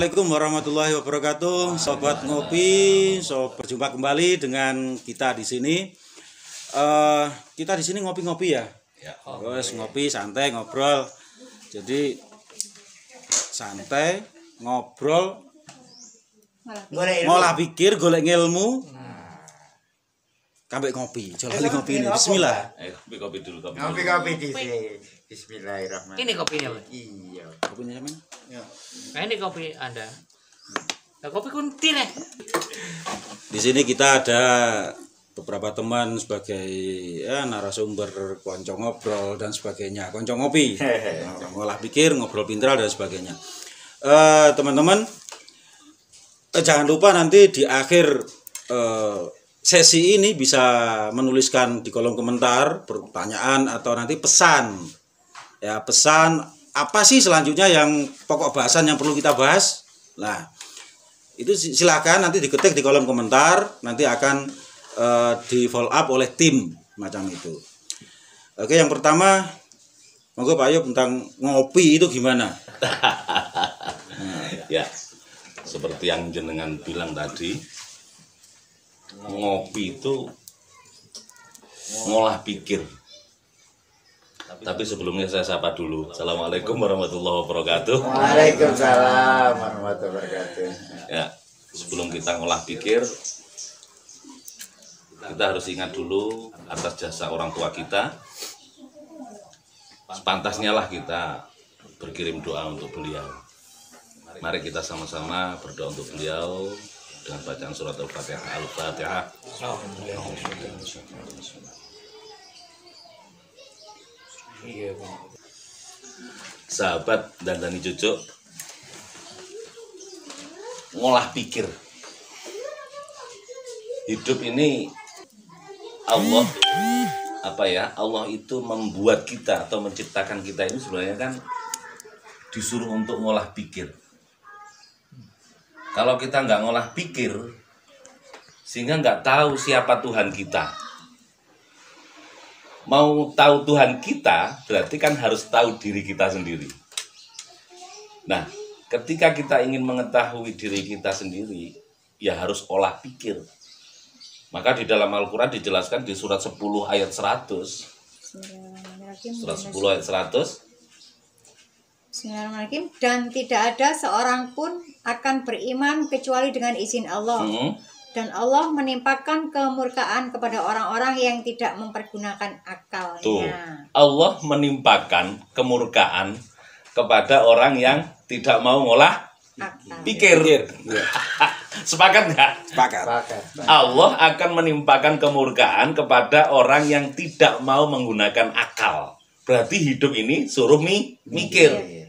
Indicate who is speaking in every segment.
Speaker 1: Assalamualaikum warahmatullahi wabarakatuh, sobat ngopi. Berjumpa kembali dengan kita di sini. Kita di sini ngopi-ngopi ya. Terus ngopi, santai, ngobrol. Jadi santai, ngobrol, ngolah pikir, golek ilmu. Kambek ngopi, coba ngopi ini. Bismillah.
Speaker 2: Kopi dulu,
Speaker 3: Kopi di sini. Bismillahirrahmanirrahim.
Speaker 4: Ini kopinya, Pak.
Speaker 3: Iya.
Speaker 1: Kopinya mana?
Speaker 3: Ya.
Speaker 4: Nah, ini kopi Anda. Nah, kopi kuntir ya.
Speaker 1: Di sini kita ada beberapa teman sebagai narasumber konco ngobrol dan sebagainya, konco ngopi, ngolah pikir, ngobrol pintar dan sebagainya. Teman-teman, jangan lupa nanti di akhir sesi ini bisa menuliskan di kolom komentar pertanyaan atau nanti pesan. Ya, pesan apa sih selanjutnya yang pokok bahasan yang perlu kita bahas. Nah, itu silakan nanti diketik di kolom komentar, nanti akan di follow up oleh tim macam itu. Oke, yang pertama monggo Pak Ayub tentang ngopi itu gimana?
Speaker 2: Ya, seperti yang jenengan bilang tadi, ngopi itu ngolah pikir. Tapi sebelumnya saya sapa dulu. Assalamualaikum warahmatullahi wabarakatuh.
Speaker 3: Waalaikumsalam warahmatullahi wabarakatuh.
Speaker 2: Ya, sebelum kita ngolah pikir, kita harus ingat dulu atas jasa orang tua kita. Sepantasnya lah kita berkirim doa untuk beliau. Mari kita sama-sama berdoa untuk beliau dengan bacaan surat Al-Fatihah. Al-Fatihah. Sahabat dan Dani Cucuk, ngolah pikir. Hidup ini Allah Allah itu membuat kita atau menciptakan kita ini sebenarnya kan disuruh untuk ngolah pikir. Kalau kita nggak ngolah pikir, sehingga nggak tahu siapa Tuhan kita. Mau tahu Tuhan kita, berarti kan harus tahu diri kita sendiri. Nah, ketika kita ingin mengetahui diri kita sendiri, ya harus olah pikir. Maka di dalam Al-Quran dijelaskan di surat 10 ayat 100. Surat 10 ayat 100.
Speaker 5: Bismillahirrahmanirrahim. Dan tidak ada seorang pun akan beriman kecuali dengan izin Allah. Dan Allah menimpakan kemurkaan kepada orang-orang yang tidak mempergunakan akalnya.
Speaker 2: Tuh, Allah menimpakan kemurkaan kepada orang yang tidak mau ngolah pikir. Sepakat nggak?
Speaker 1: Sepakat.
Speaker 2: Allah akan menimpakan kemurkaan kepada orang yang tidak mau menggunakan akal. Berarti hidup ini suruh mikir.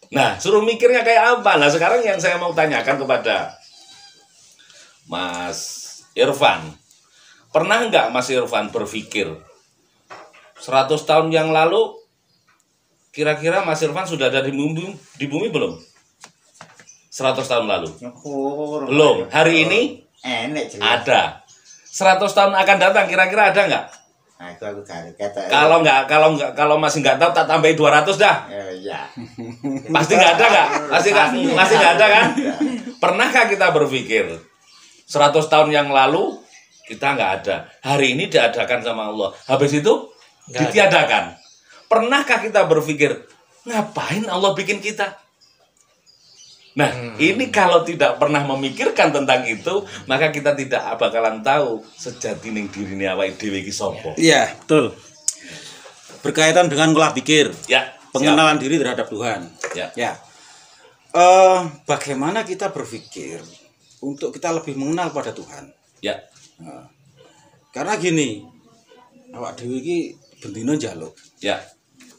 Speaker 2: Nah, suruh mikirnya kayak apa? Nah, sekarang yang saya mau tanyakan kepada Mas Irfan, pernah nggak Mas Irfan berpikir 100 tahun yang lalu kira-kira Mas Irfan sudah ada di bumi belum? 100 tahun lalu? Belum. Hari ini ada. 100 tahun akan datang kira-kira ada nggak? Kalau masih nggak tahu tak tambahin 200 dah.
Speaker 3: Iya.
Speaker 2: Pasti nggak ada nggak? Pasti nggak ada kan? Pernahkah kita berpikir 100 tahun yang lalu kita nggak ada, hari ini diadakan sama Allah, habis itu ditiadakan. Pernahkah kita berpikir ngapain Allah bikin kita? Nah, ini kalau tidak pernah memikirkan tentang itu, maka kita tidak bakalan tahu sejatining dirine awake dhewe iki sapa.
Speaker 1: Iya, betul. Berkaitan dengan ngolah pikir.
Speaker 2: Ya,
Speaker 1: pengenalan diri terhadap Tuhan.
Speaker 2: Ya.
Speaker 1: Bagaimana kita berpikir untuk kita lebih mengenal pada Tuhan.
Speaker 2: Ya.
Speaker 1: Nah, karena gini, awak dhewe iki bendina njaluk.
Speaker 2: Ya.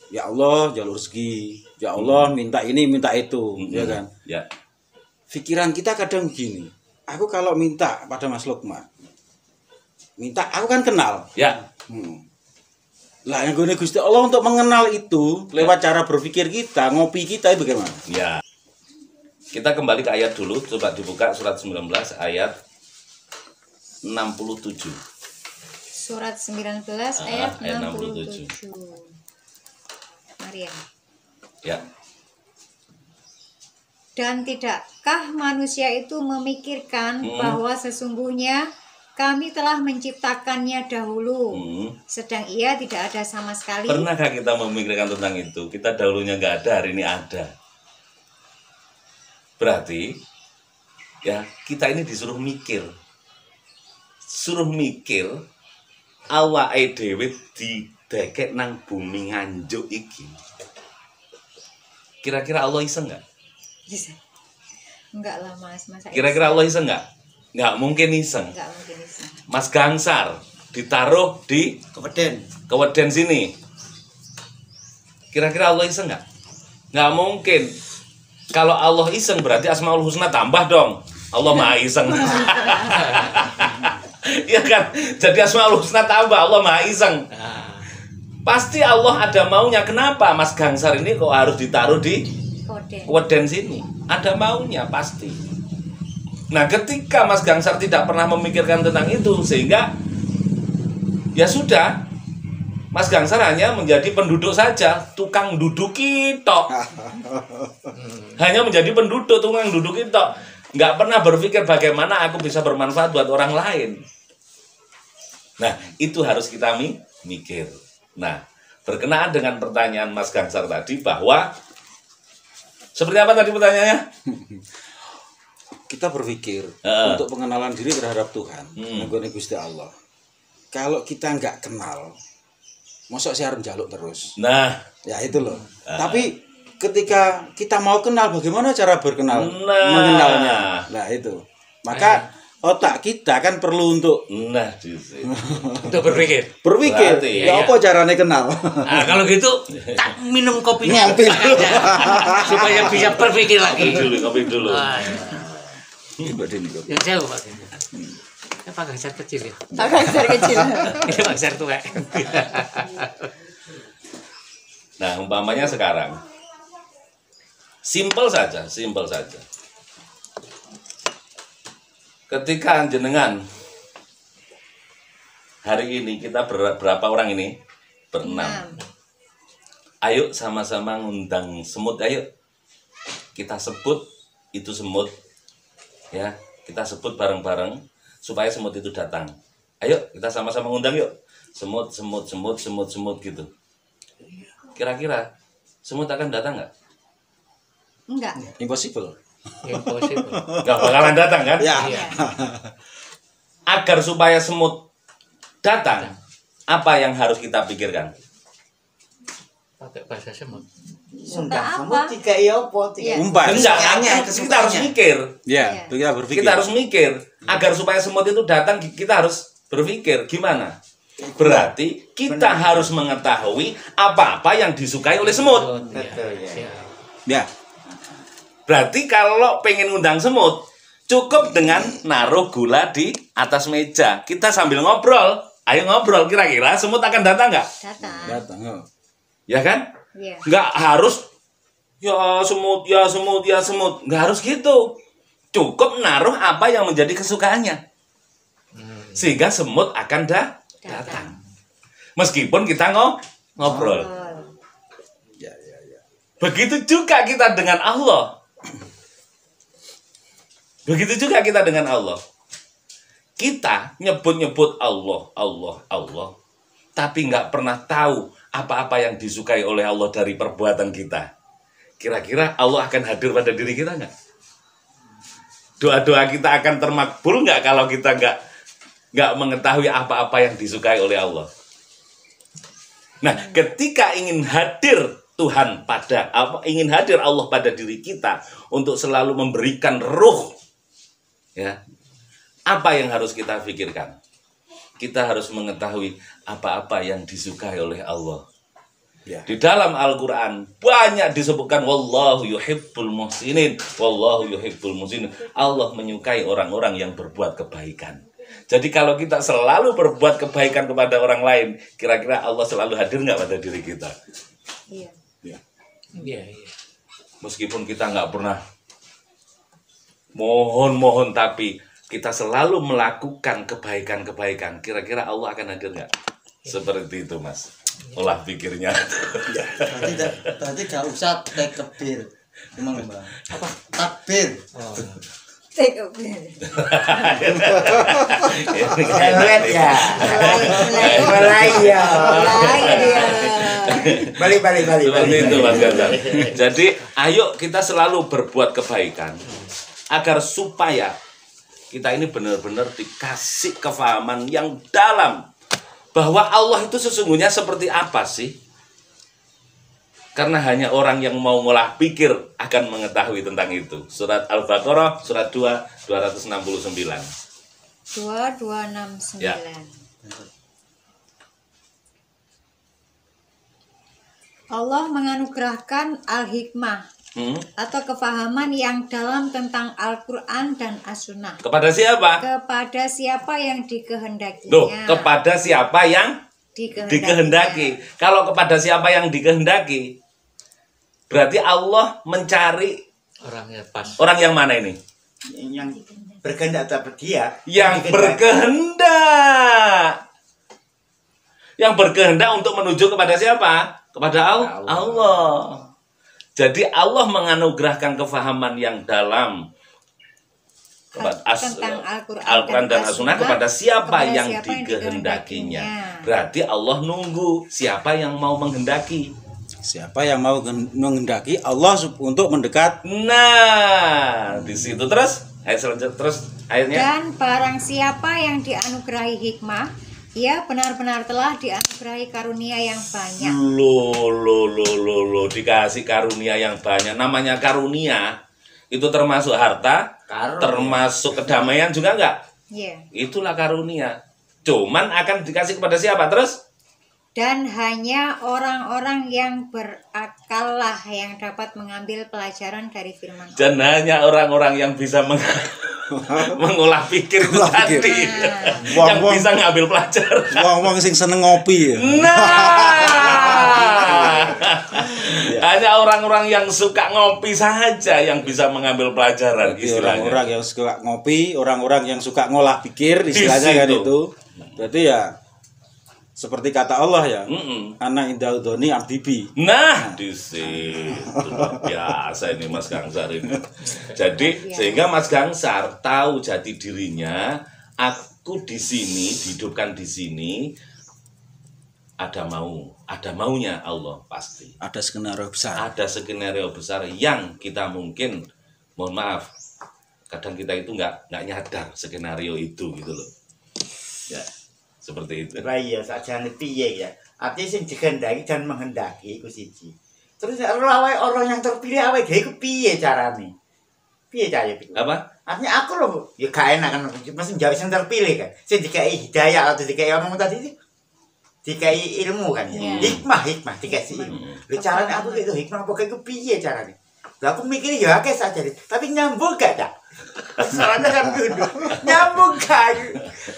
Speaker 1: Ya Allah, jalur rezeki. Ya Allah, minta ini, minta itu, ya kan?
Speaker 2: Ya.
Speaker 1: Pikiran kita kadang gini. Aku kalau minta pada Mas Lukman, minta aku kan kenal.
Speaker 2: Ya.
Speaker 1: Lah yang gue Gusti Allah untuk mengenal itu lewat cara berpikir kita, ngopi kita itu bagaimana?
Speaker 2: Ya. Kita kembali ke ayat dulu, coba dibuka surat 19 ayat 67.
Speaker 5: Surat 19 ayat 67. Maria.
Speaker 2: Ya.
Speaker 5: Dan tidakkah manusia itu memikirkan bahwa sesungguhnya kami telah menciptakannya dahulu, sedang ia tidak ada sama sekali.
Speaker 2: Pernahkah kita memikirkan tentang itu? Kita dahulunya nggak ada, hari ini ada. Berarti ya kita ini disuruh mikir. Suruh mikir awake dhewe didekek nang bumi nganjuk iki. Kira-kira Allah iseng nggak?
Speaker 5: Bisa. Enggak lah Mas, masa
Speaker 2: Kira-kira Allah iseng nggak? Nggak mungkin iseng.
Speaker 5: enggak mungkin bisa.
Speaker 2: Mas Gangsar ditaruh di keweden sini. Kira-kira Allah iseng nggak? Nggak mungkin. Kalau Allah iseng berarti Asmaul Husna tambah dong. Allah Maha Iseng. Iya kan? Jadi Asmaul Husna tambah, Allah Maha Iseng. Pasti Allah ada maunya. Kenapa Mas Gangsar ini kok harus ditaruh di keweden sini? Ada maunya pasti. Nah, ketika Mas Gangsar tidak pernah memikirkan tentang itu, sehingga ya sudah, Mas Gangsar hanya menjadi penduduk saja, tukang duduki tok. Hanya menjadi penduduk, tukang duduki tok. Nggak pernah berpikir bagaimana aku bisa bermanfaat buat orang lain. Nah, itu harus kita mikir. Nah, berkenaan dengan pertanyaan Mas Gangsar tadi bahwa seperti apa tadi pertanyaannya?
Speaker 1: Kita berpikir untuk pengenalan diri terhadap Tuhan, menggone Gusti Allah. Kalau kita nggak kenal, mosok siaran jaluk terus.
Speaker 2: Nah,
Speaker 1: ya itu loh. Tapi ketika kita mau kenal, bagaimana cara mengenalnya? Nah itu. Maka otak kita kan perlu untuk
Speaker 4: untuk berpikir.
Speaker 1: Berarti, ya apa caranya kenal?
Speaker 4: Nah, kalau gitu tak minum kopi
Speaker 1: Ngambil dulu.
Speaker 4: supaya bisa berpikir lagi.
Speaker 2: Kopi dulu.
Speaker 4: Yang jauh Pak. Pak Gangsar kecil ya.
Speaker 5: Pak Gangsar kecil.
Speaker 4: Ini Pak Gangsar tua.
Speaker 2: Nah, umpamanya sekarang simpel saja. Ketika jenengan hari ini kita berapa orang ini? Berenam. Ayo sama-sama ngundang semut, ayo. Kita sebut itu semut. Ya, kita sebut bareng-bareng supaya semut itu datang. Ayo, kita sama-sama ngundang yuk. Semut gitu. Kira-kira semut akan datang nggak?
Speaker 5: Enggak.
Speaker 1: Impossible.
Speaker 2: Nggak bakalan datang kan?
Speaker 1: Ya.
Speaker 2: Agar supaya semut datang, apa yang harus kita pikirkan?
Speaker 4: Pakai bahasa semut.
Speaker 5: Sumpah apa?
Speaker 1: Umpan.
Speaker 2: Enggak, kita harus mikir.
Speaker 1: Ya, itu kita berpikir.
Speaker 2: Kita harus mikir. Agar supaya semut itu datang, kita harus berpikir gimana? Berarti kita harus mengetahui apa-apa yang disukai oleh semut.
Speaker 1: Ya.
Speaker 2: Berarti kalau pengen ngundang semut, cukup dengan naruh gula di atas meja. Kita sambil ngobrol. Ayo ngobrol, kira-kira semut akan datang nggak?
Speaker 1: Datang.
Speaker 2: Ya kan?
Speaker 5: Iya.
Speaker 2: Nggak harus ya semut. Nggak harus gitu. Cukup naruh apa yang menjadi kesukaannya. Sehingga semut akan datang. Meskipun kita ngobrol.
Speaker 1: Ya.
Speaker 2: Begitu juga kita dengan Allah. Kita nyebut-nyebut Allah. Tapi nggak pernah tahu apa-apa yang disukai oleh Allah dari perbuatan kita. Kira-kira Allah akan hadir pada diri kita nggak? Doa-doa kita akan termakbul nggak kalau kita nggak mengetahui apa-apa yang disukai oleh Allah? Nah, ketika ingin hadir Tuhan ingin hadir Allah pada diri kita untuk selalu memberikan ruh, ya, apa yang harus kita pikirkan? Kita harus mengetahui apa-apa yang disukai oleh Allah. Ya. Di dalam Al-Quran banyak disebutkan wallahu yuhibbul muhsinin, wallahu yuhibbul muhsinin. Allah menyukai orang-orang yang berbuat kebaikan. Jadi kalau kita selalu berbuat kebaikan kepada orang lain, kira-kira Allah selalu hadir nggak pada diri kita?
Speaker 5: Iya.
Speaker 4: Iya.
Speaker 2: Meskipun kita nggak pernah mohon, tapi kita selalu melakukan kebaikan, kira-kira Allah akan hadir nggak? Seperti itu, Mas. Olah pikirnya.
Speaker 6: Berarti gak usah tekebir.
Speaker 3: Takbir.
Speaker 5: TOB.
Speaker 3: Helet ya. Mulai ya.
Speaker 5: Mulai dia.
Speaker 3: Balik.
Speaker 2: Seperti itu Mas Ganjar. Jadi ayo kita selalu berbuat kebaikan agar supaya kita ini benar-benar dikasih kefahaman yang dalam bahwa Allah itu sesungguhnya seperti apa sih? Karena hanya orang yang mau ngolah pikir akan mengetahui tentang itu. Surat Al-Baqarah, surat 2, 269.
Speaker 5: 2269.
Speaker 2: Ya.
Speaker 5: Allah menganugerahkan al-hikmah atau kefahaman yang dalam tentang Al-Quran dan As-Sunnah
Speaker 2: Kepada siapa?
Speaker 5: kepada siapa yang dikehendakinya.
Speaker 2: Loh, kepada siapa yang dikehendaki. Kalau kepada siapa yang dikehendaki, berarti Allah mencari
Speaker 4: Orangnya pas.
Speaker 2: orang yang mana ini?
Speaker 3: Yang berkehendak atau dia?
Speaker 2: Yang berkehendak. Yang berkehendak untuk menuju kepada siapa? Kepada Allah. Jadi Allah menganugerahkan kefahaman yang dalam
Speaker 5: tentang
Speaker 2: Al-Quran dan As-Sunnah kepada siapa yang
Speaker 5: siapa yang
Speaker 2: dikehendakinya.
Speaker 5: dikehendakinya.
Speaker 2: Berarti Allah nunggu siapa yang mau menghendaki.
Speaker 1: Siapa yang mau menghendaki Allah untuk mendekat.
Speaker 2: Nah, di situ terus ayat selanjutnya terus ayatnya.
Speaker 5: Dan barang siapa yang dianugerahi hikmah, ia benar-benar telah dianugerahi karunia yang banyak.
Speaker 2: Lo dikasih karunia yang banyak. Namanya karunia itu termasuk harta, termasuk kedamaian juga enggak?
Speaker 5: Iya.
Speaker 2: Itulah karunia. Cuman akan dikasih kepada siapa terus?
Speaker 5: Dan hanya orang-orang yang berakal lah yang dapat mengambil pelajaran dari firman Allah.
Speaker 2: Dan hanya orang-orang yang bisa mengolah pikir itu tadi. Yang bisa ngambil pelajaran.
Speaker 1: Wong-wong sing seneng ngopi ya.
Speaker 2: Nah, hanya orang-orang yang suka ngopi saja yang bisa mengambil pelajaran istilahnya.
Speaker 1: Orang-orang yang suka ngopi, orang-orang yang suka ngolah pikir istilahnya kan itu. Berarti ya seperti kata Allah ya. Ana indaudoni abdibi.
Speaker 2: Nah, di sini luar biasa ini Mas Gangsar ini. Jadi sehingga Mas Gangsar tahu jati dirinya, aku di sini, dihidupkan di sini ada maunya Allah pasti.
Speaker 1: Ada skenario besar.
Speaker 2: Ada skenario besar yang kita mungkin, mohon maaf, kadang kita itu nggak nyadar skenario itu gitu loh. Ya, seperti itu.
Speaker 3: Lah iya sakjane piye ya. Artinya sing dikehendaki dan menghendaki iku siji. Terus orang yang terpilih awake dhewe iku piye carane? Piye carane iku?
Speaker 2: Apa?
Speaker 3: Artinya aku loh, ya gak enak kan, mesti jawab yang terpilih kan. Sing dikai hidayah atau dikai omong tadi dikai ilmu kan ya. Hikmah dikasih ilmu. Lha carane aku itu hikmah apa iku piye carane? Lah aku mikir ya akeh saja, tapi nyambung gak tak? Soalnya kan kudu nyambung gak?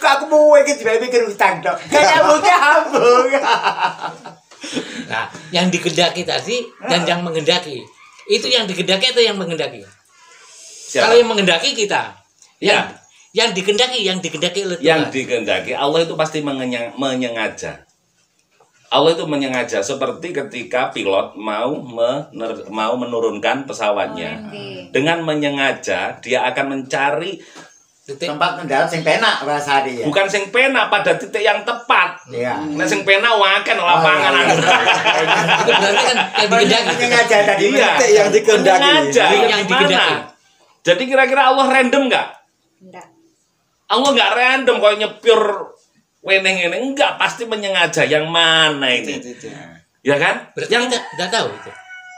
Speaker 3: Kok aku mau iki mikir utang tok. Gak nyambung.
Speaker 4: Nah, yang dikehendaki tadi dan yang menghendaki. Itu yang dikehendaki atau yang menghendaki?
Speaker 2: Siapa?
Speaker 4: Kalau yang menghendaki kita.
Speaker 2: Ya.
Speaker 4: Yang dikehendaki oleh Tuhan.
Speaker 2: Yang dikehendaki Allah itu pasti menyengaja. Allah itu menyengaja seperti ketika pilot mau menurunkan pesawatnya. Dengan menyengaja dia akan mencari
Speaker 4: Titik.
Speaker 3: Tempat mendarat sing penak bahasa dia.
Speaker 2: bukan sing pena pada titik yang tepat.
Speaker 3: Iya.
Speaker 2: Nah sing pena wakan lapangan.
Speaker 4: Itu berarti kan yang dikehendaki.
Speaker 3: Sengaja tadi
Speaker 2: Iya.
Speaker 1: Titik yang dikehendaki.
Speaker 2: Menyengaja.
Speaker 4: Yang dikehendaki.
Speaker 2: Jadi kira-kira Allah random nggak?
Speaker 5: Enggak.
Speaker 2: Allah nggak random kalau nyepir weneng ini enggak, pasti menyengaja yang mana ini. Ya kan?
Speaker 4: Berarti
Speaker 2: Yang
Speaker 4: kita tidak tahu itu.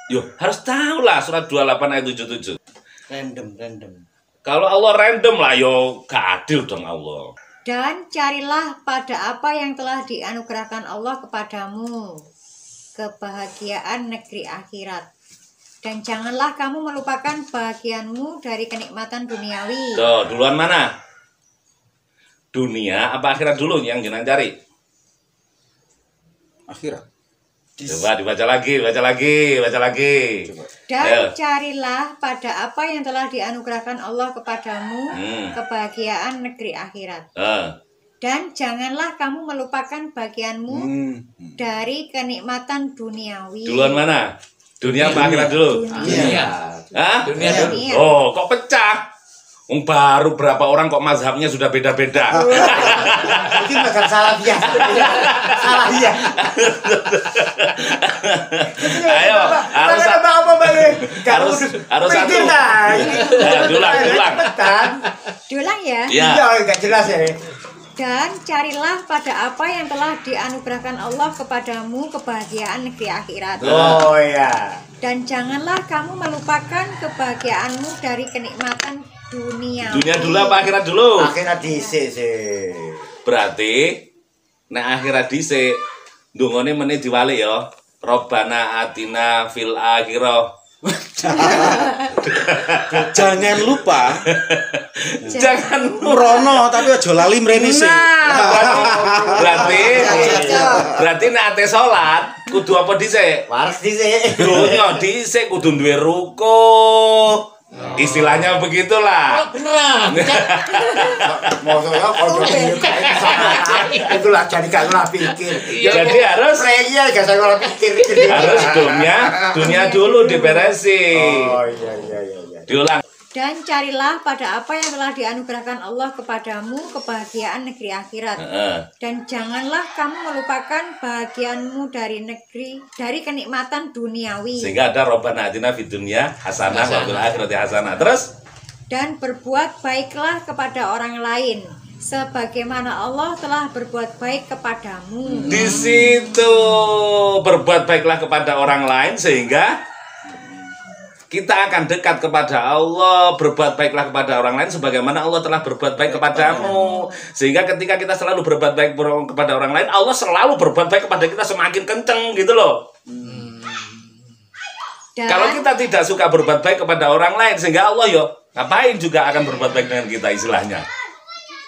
Speaker 2: Yo, harus tahu lah surat 28 ayat 77.
Speaker 3: random.
Speaker 2: Kalau Allah random lah yo gak adil dong Allah.
Speaker 5: Dan carilah pada apa yang telah dianugerahkan Allah kepadamu, kebahagiaan negeri akhirat. Dan janganlah kamu melupakan bahagianmu dari kenikmatan duniawi.
Speaker 2: Tuh, duluan mana? Dunia apa akhirat dulu yang jenang cari?
Speaker 1: Akhirat.
Speaker 2: Coba dibaca lagi.
Speaker 5: Dan
Speaker 2: Ayo.
Speaker 5: carilah pada apa yang telah dianugerahkan Allah kepadamu, kebahagiaan negeri akhirat. Dan janganlah kamu melupakan bagianmu dari kenikmatan duniawi.
Speaker 2: Duluan mana? Dunia apa akhirat dulu?
Speaker 3: Iya.
Speaker 2: Hah?
Speaker 4: Dunia
Speaker 5: Dunia.
Speaker 2: Oh, kok pecah? Baru berapa orang kok mazhabnya sudah beda-beda.
Speaker 3: Mungkin bukan salah dia. Salah dia.
Speaker 2: Ayo, harus harus satu. Diulang.
Speaker 5: Diulang ya.
Speaker 2: Ya.
Speaker 3: Iya, enggak jelas ya.
Speaker 5: Dan carilah pada apa yang telah dianugerahkan Allah kepadamu kebahagiaan negeri akhirat.
Speaker 3: Oh iya.
Speaker 5: Dan janganlah kamu melupakan kebahagiaanmu dari kenikmatan dunia.
Speaker 2: Dunia dulu apa akhirat dulu?
Speaker 3: Akhirnya dhisik sih.
Speaker 2: Berarti nek akhirat dhisik ndongone meneh diwali ya. Robbana atina fil akhirah.
Speaker 1: Jangan lupa
Speaker 2: Jangan
Speaker 1: merono tapi aja lali mrene sih.
Speaker 2: Berarti nek ate salat kudu apa dhisik?
Speaker 3: Waras dhisik.
Speaker 2: Dunya dhisik kudu duwe ruko. Istilahnya begitulah.
Speaker 4: Oh, beneran.
Speaker 3: Maksudnya kalau itulah jadi gak ngolah pikir.
Speaker 2: Jadi harus
Speaker 3: Iya, gak saya ngolah pikir.
Speaker 2: harus dunia dulu diberesin.
Speaker 3: Oh iya.
Speaker 2: Diulang.
Speaker 5: Dan carilah pada apa yang telah dianugerahkan Allah kepadamu kebahagiaan negeri akhirat.
Speaker 2: Heeh.
Speaker 5: Dan janganlah kamu melupakan bahagianmu dari kenikmatan duniawi.
Speaker 2: Sehingga ada Robbana atina fid dunya hasanah wa fil akhirati hasanah. Terus
Speaker 5: Dan berbuat baiklah kepada orang lain sebagaimana Allah telah berbuat baik kepadamu.
Speaker 2: di situ berbuat baiklah kepada orang lain sehingga kita akan dekat kepada Allah. Berbuat baiklah kepada orang lain sebagaimana Allah telah berbuat baik kepadamu. Sehingga ketika kita selalu berbuat baik kepada orang lain, Allah selalu berbuat baik kepada kita semakin kenceng gitu loh.
Speaker 5: Dan
Speaker 2: Kalau kita tidak suka berbuat baik kepada orang lain, sehingga Allah yo ngapain juga akan berbuat baik dengan kita istilahnya.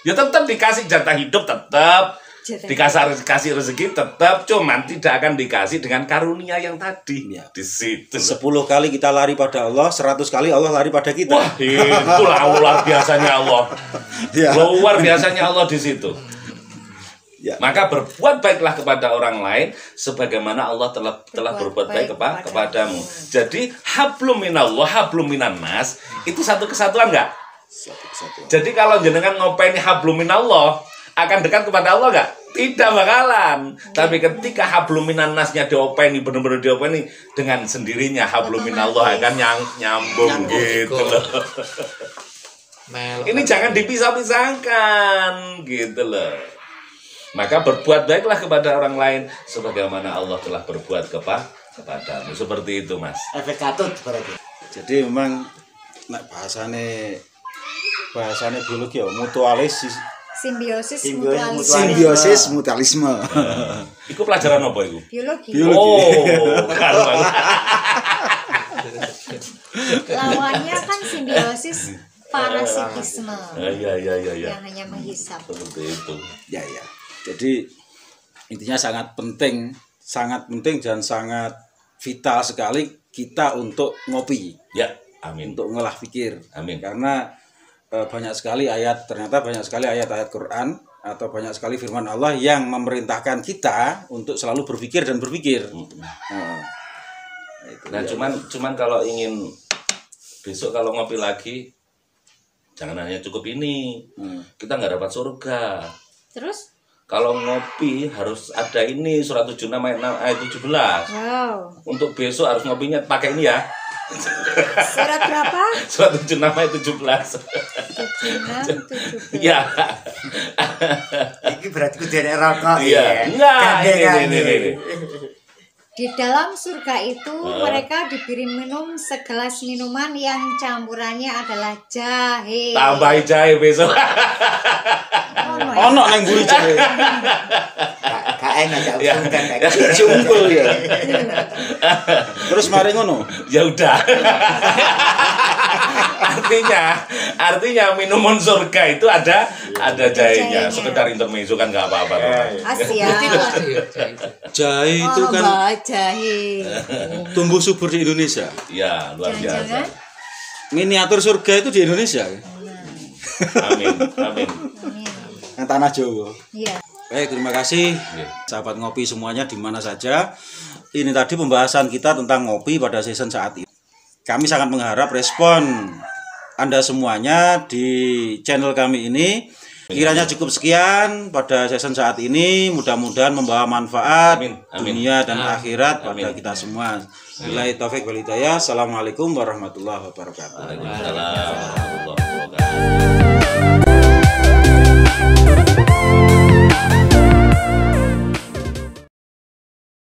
Speaker 2: Ya tetap dikasih jatah hidup, tetap dikasih rezeki, tetap cuman tidak akan dikasih dengan karunia yang tadi.
Speaker 1: Ya.
Speaker 2: Di situ.
Speaker 1: 10 kali kita lari pada Allah, 100 kali Allah lari pada kita.
Speaker 2: Wah, itulah luar biasanya Allah.
Speaker 1: Ya.
Speaker 2: Luar biasanya Allah di situ.
Speaker 1: Ya.
Speaker 2: Maka berbuat baiklah kepada orang lain sebagaimana Allah telah berbuat baik kepadamu. Jadi hablum minallah, hablum minan nas itu satu kesatuan enggak?
Speaker 1: Satu-satu.
Speaker 2: Jadi kalau jenengan ngopeni hablum minallah akan dekat kepada Allah enggak? Tidak bakalan. Tapi ketika hablum minan nasnya diopeni, benar-benar diopeni dengan sendirinya hablum minallah akan nyambung gitu loh. Ini jangan dipisah-pisahkan gitu loh. Maka berbuat baiklah kepada orang lain sebagaimana Allah telah berbuat kepadamu. Seperti itu, Mas.
Speaker 3: Efek katut berarti.
Speaker 1: Jadi memang nek bahasane biologi ya mutualis
Speaker 5: simbiosis
Speaker 3: Simbiosis
Speaker 5: mutualisme.
Speaker 1: simbiosis mutualisme.
Speaker 2: Iku pelajaran apa itu?
Speaker 5: Biologi.
Speaker 2: Oh, karo.
Speaker 5: Lawannya kan simbiosis parasitisme.
Speaker 2: Iya.
Speaker 5: Yang hanya menghisap.
Speaker 2: Seperti itu.
Speaker 1: Ya. Jadi intinya sangat penting dan sangat vital sekali kita untuk ngopi,
Speaker 2: Ya, amin.
Speaker 1: untuk ngolah pikir.
Speaker 2: Amin.
Speaker 1: Karena ternyata banyak sekali ayat-ayat Quran atau banyak sekali firman Allah yang memerintahkan kita untuk selalu berpikir dan berpikir.
Speaker 2: Nah, cuman kalau ingin besok kalau ngopi lagi jangan hanya cukup ini. Kita nggak dapat surga.
Speaker 5: Terus?
Speaker 2: Kalau ngopi harus ada ini surat 76 ayat 17.
Speaker 5: Wow.
Speaker 2: Untuk besok harus ngopinya pakai ini ya.
Speaker 5: Surat berapa?
Speaker 2: Surat 76 ayat 17.
Speaker 5: 76, 17.
Speaker 2: Ya.
Speaker 3: Ini berarti kudu rokok
Speaker 2: Iya.
Speaker 3: ya.
Speaker 2: Enggak, ini.
Speaker 5: Di dalam surga itu mereka diberi minum segelas minuman yang campurannya adalah jahe.
Speaker 2: Tambahi jahe besok.
Speaker 1: Ono nang mburi jahe.
Speaker 3: Gak enak gak
Speaker 2: Ya.
Speaker 3: usungkan kayak
Speaker 1: Diunggul ya. Terus mari ngono.
Speaker 2: Ya udah. artinya minuman surga itu ada jahenya.
Speaker 5: Jahenya.
Speaker 2: Sekedar intermezzo kan nggak apa-apa.
Speaker 5: Asia.
Speaker 1: Jahe itu kan
Speaker 5: jahe.
Speaker 1: tumbuh subur di Indonesia.
Speaker 2: Ya, luar biasa.
Speaker 5: Jangan-jangan
Speaker 1: Miniatur surga itu di Indonesia.
Speaker 2: Amin.
Speaker 5: amin.
Speaker 1: Yang tanah Jawa.
Speaker 5: Iya.
Speaker 1: Baik, terima kasih sahabat ngopi semuanya di mana saja. Ini tadi pembahasan kita tentang ngopi pada season saat ini. kami sangat mengharap respon Anda semuanya di channel kami ini. Kiranya cukup sekian pada season saat ini, mudah-mudahan membawa manfaat
Speaker 2: Amin.
Speaker 1: dunia dan akhirat pada
Speaker 2: Amin.
Speaker 1: kita semua. Billahi taufik wal hidayah. Assalamualaikum warahmatullahi wabarakatuh.
Speaker 2: Waalaikumsalam warahmatullahi wabarakatuh.